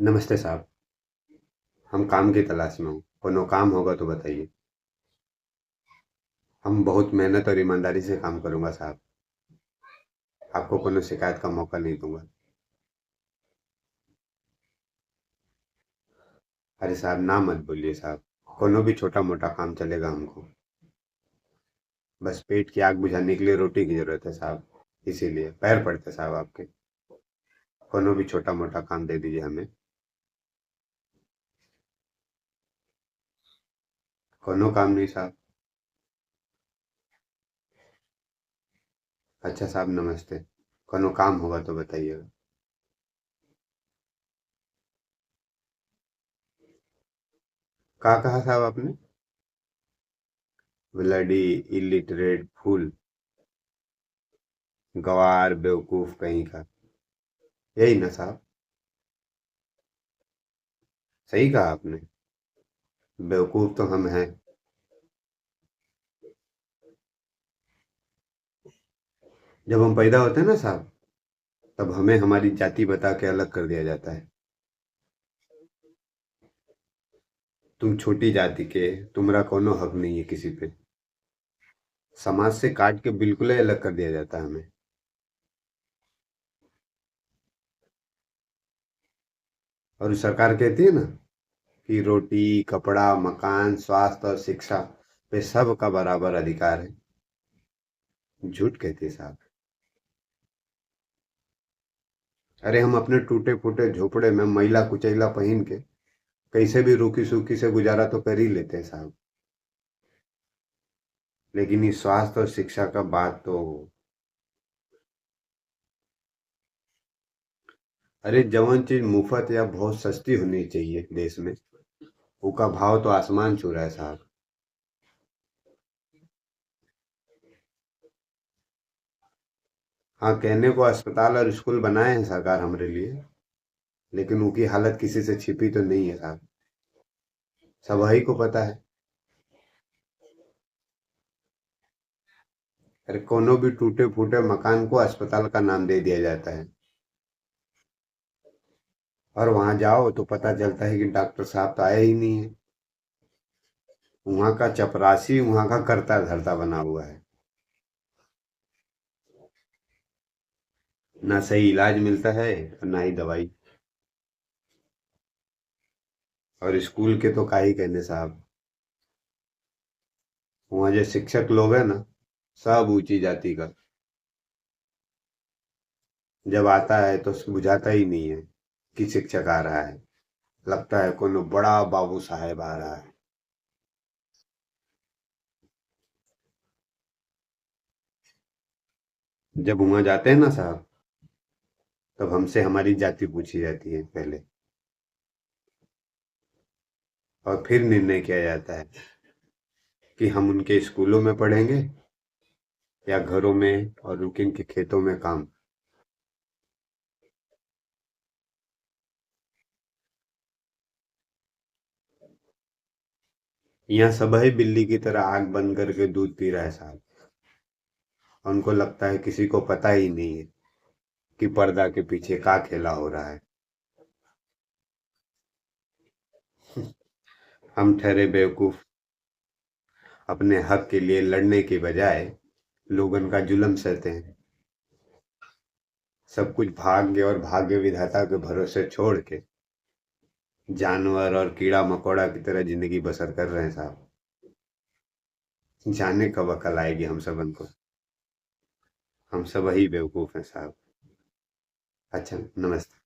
नमस्ते साहब। हम काम की तलाश में हूँ। कोनो काम होगा तो बताइए। हम बहुत मेहनत और ईमानदारी से काम करूँगा साहब। आपको कोनो शिकायत का मौका नहीं दूंगा। अरे साहब, ना मत बोलिए साहब। कोनो भी छोटा मोटा काम चलेगा हमको। बस पेट की आग बुझाने के लिए रोटी की जरूरत है साहब। इसीलिए पैर पड़ते साहब आपके। कोनो भी छोटा मोटा काम दे दीजिए हमें। कोनो काम नहीं साहब। अच्छा साहब, नमस्ते। कोनो काम होगा तो बताइएगा। क्या कहा साहब आपने? ब्लडी इलिटरेट फूल। गवार बेवकूफ कहीं का। यही ना साहब? सही कहा आपने। बेवकूफ तो हम हैं। जब हम पैदा होते हैं ना साहब, तब हमें हमारी जाति बता के अलग कर दिया जाता है। तुम छोटी जाति के, तुम्हारा कोनो हक नहीं है किसी पे। समाज से काट के बिल्कुल ही अलग कर दिया जाता है हमें। और सरकार कहती है ना कि रोटी, कपड़ा, मकान, स्वास्थ्य और शिक्षा पे सबका बराबर अधिकार है। झूठ कहती है साहब। अरे हम अपने टूटे फूटे झोपड़े में मैला कुचैला पहन के कैसे भी रूखी सूखी से गुजारा तो कर ही लेते हैं साहब। लेकिन ये स्वास्थ्य और शिक्षा का बात तो। अरे जवन चीज मुफ्त या बहुत सस्ती होनी चाहिए देश में, उसका भाव तो आसमान छू रहा है साहब। हाँ, कहने को अस्पताल और स्कूल बनाए हैं सरकार हमारे लिए, लेकिन उनकी हालत किसी से छिपी तो नहीं है साहब। सब ही को पता है। अरे कोनो भी टूटे फूटे मकान को अस्पताल का नाम दे दिया जाता है। और वहां जाओ तो पता चलता है कि डॉक्टर साहब तो आए ही नहीं है। वहां का चपरासी वहां का करता धरता बना हुआ है। ना सही इलाज मिलता है और ना ही दवाई। और स्कूल के तो का ही कहने साहब। वहाँ जो शिक्षक लोग हैं ना, सब ऊंची जाति का। जब आता है तो बुझाता ही नहीं है कि शिक्षक आ रहा है। लगता है कोनो बड़ा बाबू साहेब आ रहा है। जब वहां जाते हैं ना साहब, तब हमसे हमारी जाति पूछी जाती है पहले। और फिर निर्णय किया जाता है कि हम उनके स्कूलों में पढ़ेंगे या घरों में और उनके इनके खेतों में काम। यहाँ सब ही बिल्ली की तरह आग बंद करके दूध पी रहा है साहब। और उनको लगता है किसी को पता ही नहीं है कि पर्दा के पीछे क्या खेला हो रहा है। हम ठहरे बेवकूफ। अपने हक के लिए लड़ने के बजाय लोगन का जुल्म सहते हैं। सब कुछ भाग्य और भाग्य विधाता के भरोसे छोड़ के जानवर और कीड़ा मकोड़ा की तरह जिंदगी बसर कर रहे हैं साहब। जाने कब अकल आएगी हम सबन को। हम सब ही बेवकूफ हैं साहब। अच्छा, नमस्ते।